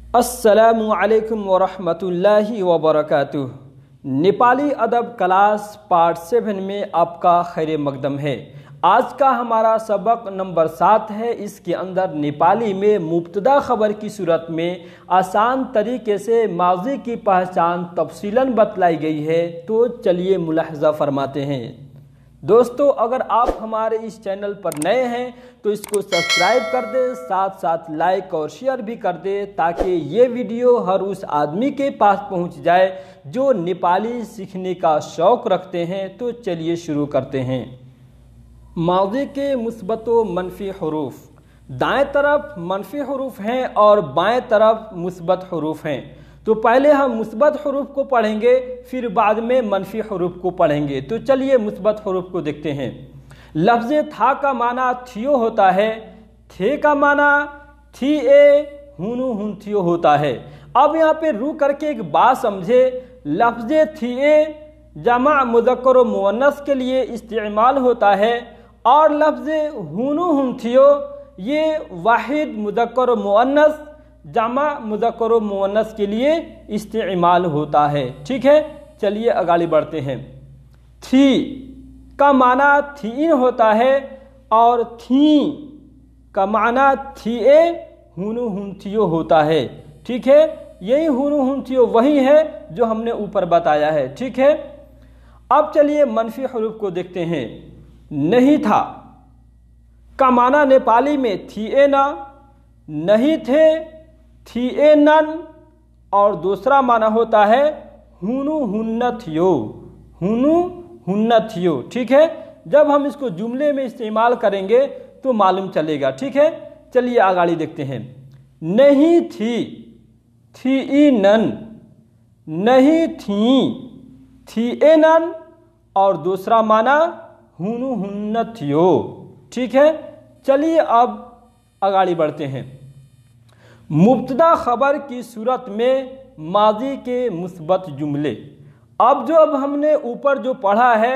अस्सलामुअलैकुम वरहमतुल्लाहि वबरकातुह। नेपाली अदब क्लास पार्ट 7 में आपका खैर मकदम है। आज का हमारा सबक नंबर 7 है। इसके अंदर नेपाली में मुब्तदा खबर की सूरत में आसान तरीके से माजी की पहचान तफसीलन बतलाई गई है। तो चलिए मुलाहजा फरमाते हैं। दोस्तों, अगर आप हमारे इस चैनल पर नए हैं तो इसको सब्सक्राइब कर दें, साथ साथ लाइक और शेयर भी कर दें ताकि ये वीडियो हर उस आदमी के पास पहुंच जाए जो नेपाली सीखने का शौक़ रखते हैं। तो चलिए शुरू करते हैं। माज़ी के मुस्बत व मनफी हरूफ, दाएं तरफ मनफी हरूफ हैं और बाएं तरफ मुस्बत हरूफ हैं। तो पहले हम मुस्बत हरूफ को पढ़ेंगे, फिर बाद में मनफी हरूफ को पढ़ेंगे। तो चलिए मुस्बत हरूफ को देखते हैं। लफ्ज़ था का माना थियो होता है, थे का माना थी ए हुनु हुन थियो होता है। अब यहाँ पे रू करके एक बात समझे। लफ्ज़ थी ए जमा मुज़क्कर व मुअन्नस के लिए इस्तेमाल होता है और लफ्ज़ हुनु हुन थियो ये वाहिद मुज़क्कर व मुअन्नस जामा मुज़क्कर व मुअन्नस के लिए इस्तेमाल होता है। ठीक है, चलिए आगे बढ़ते हैं। थी का माना थीन होता है और थी का माना थी ए हुनु हुन थियो होता है। ठीक है, यही हुनु हुन थियो वही है जो हमने ऊपर बताया है। ठीक है, अब चलिए मनफी हरूफ को देखते हैं। नहीं था का माना नेपाली में थी ए ना, नहीं थे थी ए नन, और दूसरा माना होता है हुनु हुन्न थियो, हुनु हुन्न थियो। ठीक है, जब हम इसको जुमले में इस्तेमाल करेंगे तो मालूम चलेगा। ठीक है, चलिए आगे देखते हैं। नहीं थी थी ई नन, नहीं थी ए नन, और दूसरा माना हुनु हुन्न थियो। ठीक है, चलिए अब आगे बढ़ते हैं। मुब्तदा खबर की सूरत में माजी के मुस्बत जुमले। अब हमने ऊपर जो पढ़ा है,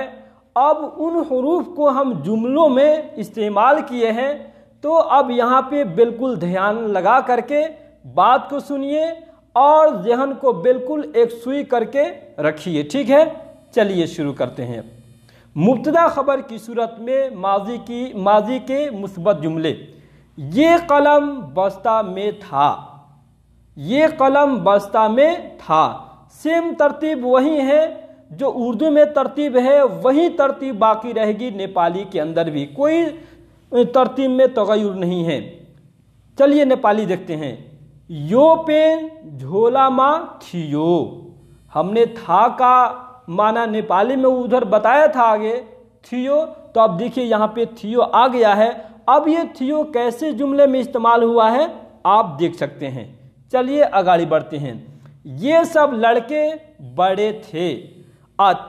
अब उन हुरूफ को हम जुमलों में इस्तेमाल किए हैं। तो अब यहाँ पे बिल्कुल ध्यान लगा करके बात को सुनिए और ज़हन को बिल्कुल एक सुई करके रखिए। ठीक है, चलिए शुरू करते हैं। मुब्तदा खबर की सूरत में माजी के मुस्बत जुमले। ये कलम बस्ता में था, ये कलम बस्ता में था। सेम तरतीब वही है जो उर्दू में तरतीब है, वही तरतीब बाकी रहेगी नेपाली के अंदर भी, कोई तरतीब में तगय्युर नहीं है। चलिए नेपाली देखते हैं। यो पेन झोला मा थियो, हमने था का माना नेपाली में उधर बताया था आगे थियो, तो अब देखिए यहाँ पे थियो आ गया है। अब ये थियो कैसे जुमले में इस्तेमाल हुआ है आप देख सकते हैं। चलिए आगे बढ़ते हैं। ये सब लड़के बड़े थे,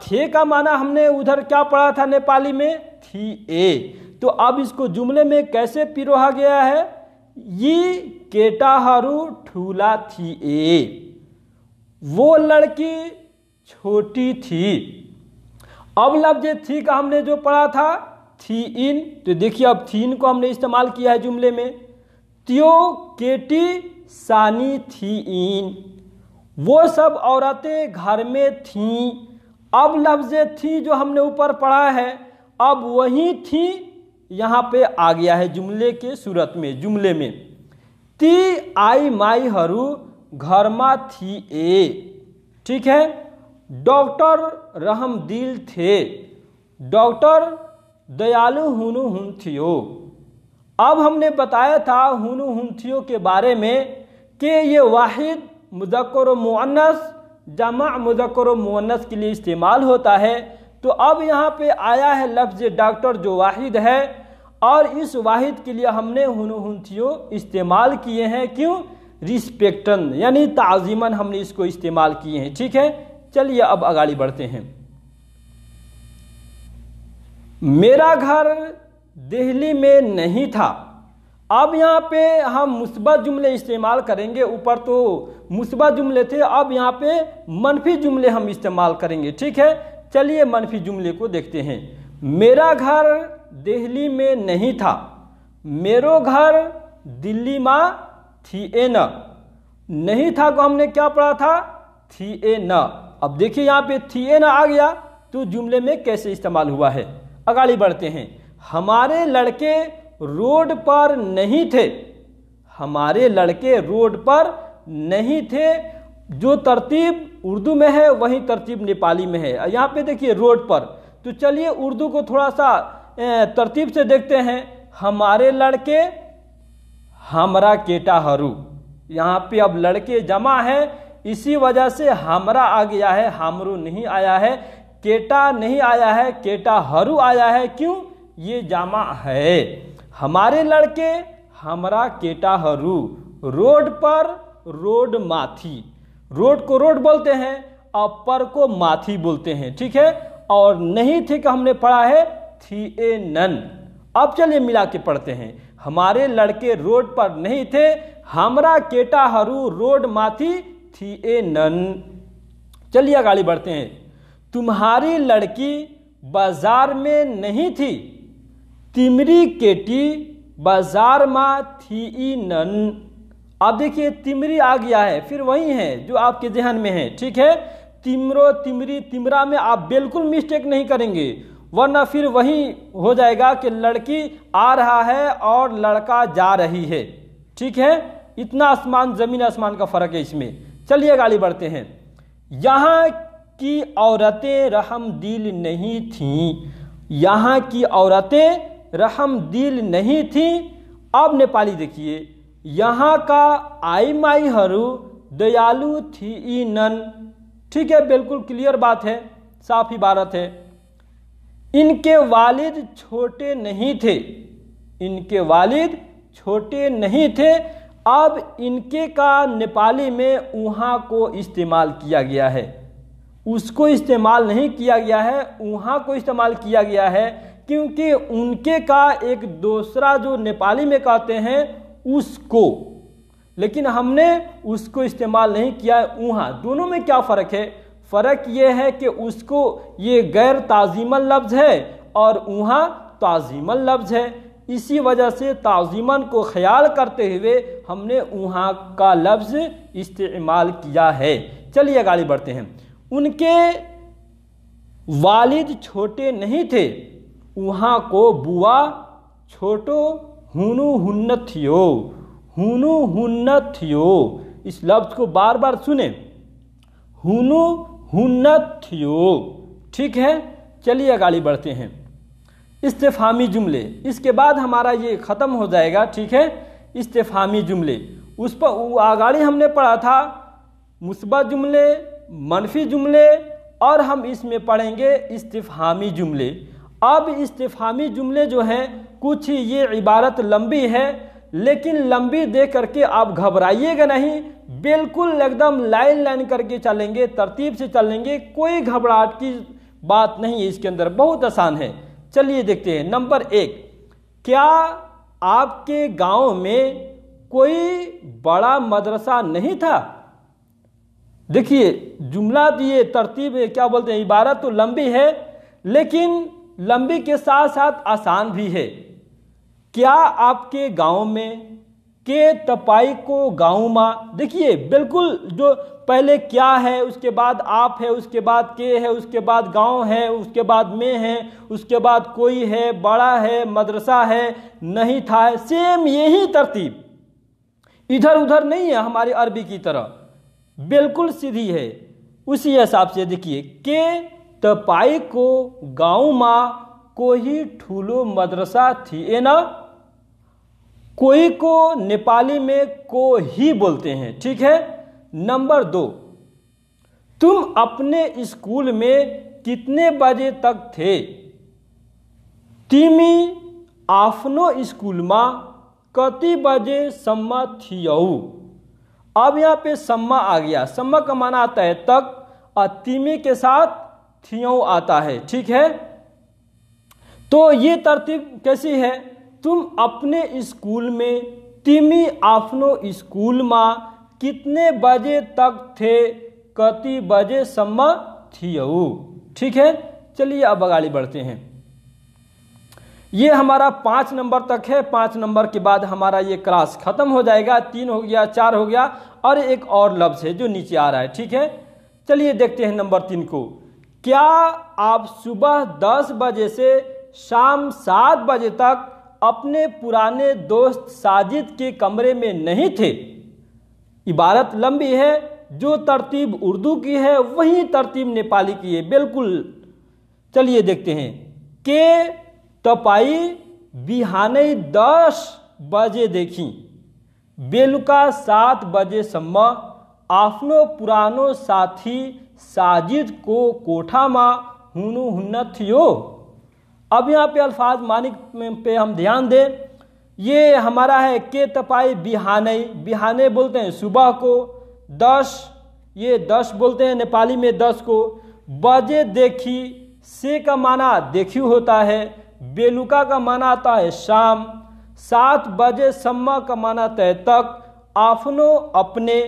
थे का माना हमने उधर क्या पढ़ा था नेपाली में थी ए। तो अब इसको जुमले में कैसे पिरोहा गया है। ये केटाहरू ठूला थी ए, वो लड़की छोटी थी। अब लफ्ज़ थी का हमने जो पढ़ा था थी इन, तो देखिए अब थीन को हमने इस्तेमाल किया है जुमले में। त्यो केटी सानी थी इन, वो सब औरतें घर में थीं। अब लफ्ज़ थी जो हमने ऊपर पढ़ा है, अब वही थी यहाँ पे आ गया है जुमले के सूरत में। जुमले में ती आई माई हरू घरमा थी ए। ठीक है, डॉक्टर रहमदिल थे, डॉक्टर दयालु हुनु हुन थियो। अब हमने बताया था हुनु हुन थियो के बारे में कि ये वाहिद मुज़क्कर व मुअन्नस जमा मुज़क्कर व मुअन्नस के लिए इस्तेमाल होता है। तो अब यहाँ पे आया है लफ्ज़ डॉक्टर जो वाहिद है, और इस वाहिद के लिए हमने हुनु हुन थियो इस्तेमाल किए हैं। क्यों? रिस्पेक्टन यानी ताज़ीमन हमने इसको इस्तेमाल किए हैं। ठीक है, चलिए अब आगे बढ़ते हैं। मेरा घर दिल्ली में नहीं था। अब यहाँ पे हम मुस्बत जुमले इस्तेमाल करेंगे। ऊपर तो मुस्बत जुमले थे, अब यहाँ पे मनफी जुमले हम इस्तेमाल करेंगे। ठीक है, चलिए मनफी जुमले को देखते हैं। मेरा घर दिल्ली में नहीं था, मेरो घर दिल्ली में थी ए न। नहीं था को हमने क्या पढ़ा था, थिए न। अब देखिए यहाँ पे थिए न आ गया तो जुमले में कैसे इस्तेमाल हुआ है। आगे बढ़ते हैं। हमारे लड़के रोड पर नहीं थे, हमारे लड़के रोड पर नहीं थे। जो तरतीब उर्दू में है वही तरतीब नेपाली में है। यहाँ पे देखिए रोड पर, तो चलिए उर्दू को थोड़ा सा तरतीब से देखते हैं। हमारे लड़के, हमरा केटा हरू। यहाँ पे अब लड़के जमा है, इसी वजह से हमरा आ गया है, हमरू नहीं आया है। केटा नहीं आया है, केटा हरू आया है। क्यों? ये जामा है। हमारे लड़के, हमरा केटा हरू। रोड पर, रोड माथी। रोड को रोड बोलते हैं और पर को माथी बोलते हैं, ठीक है। और नहीं थे कि हमने पढ़ा है थिए नन। अब चलिए मिला के पढ़ते हैं। हमारे लड़के रोड पर नहीं थे, हमरा केटा हरू रोड माथी थिए नन। चलिए आगे बढ़ते हैं। तुम्हारी लड़की बाजार में नहीं थी, तिमरी केटी बाजार में थी नन। अब देखिए तिमरी आ गया है, फिर वही है जो आपके जहन में है, ठीक है। तिमरो, तिमरी, तिमरा में आप बिल्कुल मिस्टेक नहीं करेंगे, वरना फिर वही हो जाएगा कि लड़की आ रहा है और लड़का जा रही है, ठीक है। इतना आसमान जमीन आसमान का फर्क है इसमें। चलिए आगे बढ़ते हैं। यहाँ की औरतें रहम दिल नहीं थीं, यहाँ की औरतें रहम दिल नहीं थीं। अब नेपाली देखिए, यहाँ का आई माई हरू दयालु थी नन। ठीक है, बिल्कुल क्लियर बात है, साफ ही बात है। इनके वालिद छोटे नहीं थे, इनके वालिद छोटे नहीं थे। अब इनके का नेपाली में उहाँ को इस्तेमाल किया गया है, उसको इस्तेमाल नहीं किया गया है, उहाँ को इस्तेमाल किया गया है। क्योंकि उनके का एक दूसरा जो नेपाली में कहते हैं उसको, लेकिन हमने उसको इस्तेमाल नहीं किया है, उहाँ। दोनों में क्या फ़र्क है? फ़र्क ये है कि उसको ये गैर ताज़ीमन लफ्ज़ है और उहाँ ताज़ीमन लफ्ज़ है। इसी वजह से ताज़ीमन को ख्याल करते हुए हमने उहाँ का लफ्ज़ इस्तेमाल किया है। चलिए आगे बढ़ते हैं। उनके वालिद छोटे नहीं थे, उहाँ को बुआ छोटो हुनु हुन्नत थियो, हुनु हुन्नत थियो। इस लफ्ज़ को बार बार सुने, हुनु हुन्नत थियो, ठीक है। चलिए आगे बढ़ते हैं। इस्तिफ़हामी जुमले, इसके बाद हमारा ये ख़त्म हो जाएगा, ठीक है। इस्तिफ़हामी जुमले, उस पर आगे हमने पढ़ा था मुस्बत जुमले, मनफी जुमले, और हम इसमें पढ़ेंगे इस्तिफ़हामी जुमले। अब इस्तिफ़हामी जुमले जो हैं, कुछ ये इबारत लंबी है, लेकिन लंबी देख करके आप घबराइएगा नहीं, बिल्कुल एकदम लाइन लाइन करके चलेंगे, तरतीब से चलेंगे, कोई घबराहट की बात नहीं है इसके अंदर, बहुत आसान है। चलिए देखते हैं। नंबर 1, क्या आपके गांव में कोई बड़ा मदरसा नहीं था? देखिए जुमला तो ये तरतीब क्या बोलते हैं, इबारत तो लंबी है, लेकिन लंबी के साथ साथ आसान भी है। क्या आपके गांव में, के तपाई को गाँव माँ, देखिए बिल्कुल जो पहले क्या है, उसके बाद आप है, उसके बाद के है, उसके बाद गांव है, उसके बाद में है, उसके बाद कोई है, बड़ा है, मदरसा है, नहीं था है, सेम यही तरतीब, इधर उधर नहीं है हमारी अरबी की तरह, बिल्कुल सीधी है। उसी हिसाब से देखिए, के तपाई को गाँव माँ कोई ठूलो मदरसा थी ना। कोई को नेपाली में को ही बोलते हैं, ठीक है। नंबर 2, तुम अपने स्कूल में कितने बजे तक थे? तिमी आफ्नो स्कूल में कति बजे सम्मा थियौ? अब यहाँ पे सम्मा आ गया, सम्मा का माना आता है तक, और तिमी के साथ थियौ आता है, ठीक है। तो ये तरतीब कैसी है? तुम अपने स्कूल में, तिमी आफ्नो स्कूल में कितने बजे तक थे, कति बजे सम्मा थियौ, ठीक है। चलिए अब आगे बढ़ते हैं। ये हमारा 5 नंबर तक है। 5 नंबर के बाद हमारा ये क्लास खत्म हो जाएगा। 3 हो गया, 4 हो गया और एक और लफ्ज है जो नीचे आ रहा है। ठीक है, चलिए देखते हैं नंबर 3 को। क्या आप सुबह 10 बजे से शाम 7 बजे तक अपने पुराने दोस्त साजिद के कमरे में नहीं थे? इबारत लंबी है, जो तरतीब उर्दू की है वही तरतीब नेपाली की है, बिल्कुल। चलिए देखते हैं। के तपाई बिहानै 10 बजे देखी बेलुका 7 बजेसम्म आफ्नो पुरानो साथी साजिद को कोठामा हुनुहुन्न थियो। अब यहाँ पे अल्फाज मानिक पे हम ध्यान दें। ये हमारा है के तपाई बिहानै, बिहानै बोलते हैं सुबह को, 10 ये 10 बोलते हैं नेपाली में 10 को, बजे देखी से का माना देखी होता है, बेलुका का माना आता है शाम, 7 बजे सम्मा का माना तय तक, आफ्नो अपने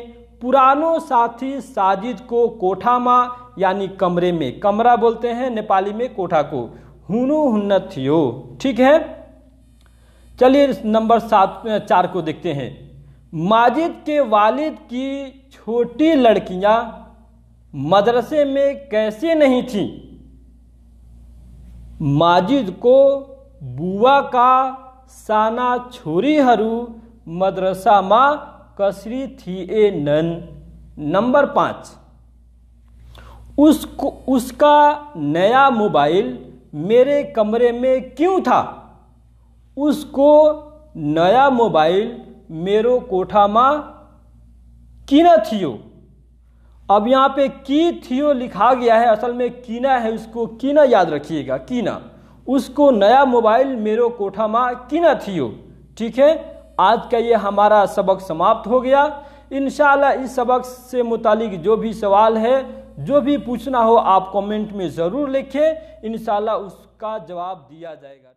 पुरानो साथी साजिद को कोठामा यानी कमरे में, कमरा बोलते हैं नेपाली में कोठा को, हुनुहुन्न थियो। ठीक है, चलिए नंबर 4 को देखते हैं। माजिद के वालिद की छोटी लड़कियां मदरसे में कैसे नहीं थीं? माजिद को बुआ का साना छोरीहरू मदरसामा कसरी थिए नन्। नंबर 5, उसका नया मोबाइल मेरे कमरे में क्यों था? उसको नया मोबाइल मेरो कोठामा किन थियो। अब यहाँ पे की थियो लिखा गया है, असल में कीना है, उसको कीना याद रखिएगा, कीना। उसको नया मोबाइल मेरो कोठामा किन थियो। ठीक है, आज का ये हमारा सबक समाप्त हो गया। इंशाल्लाह इस सबक से मुतालिक जो भी सवाल है, जो भी पूछना हो, आप कमेंट में ज़रूर लिखें, इंशाल्लाह उसका जवाब दिया जाएगा।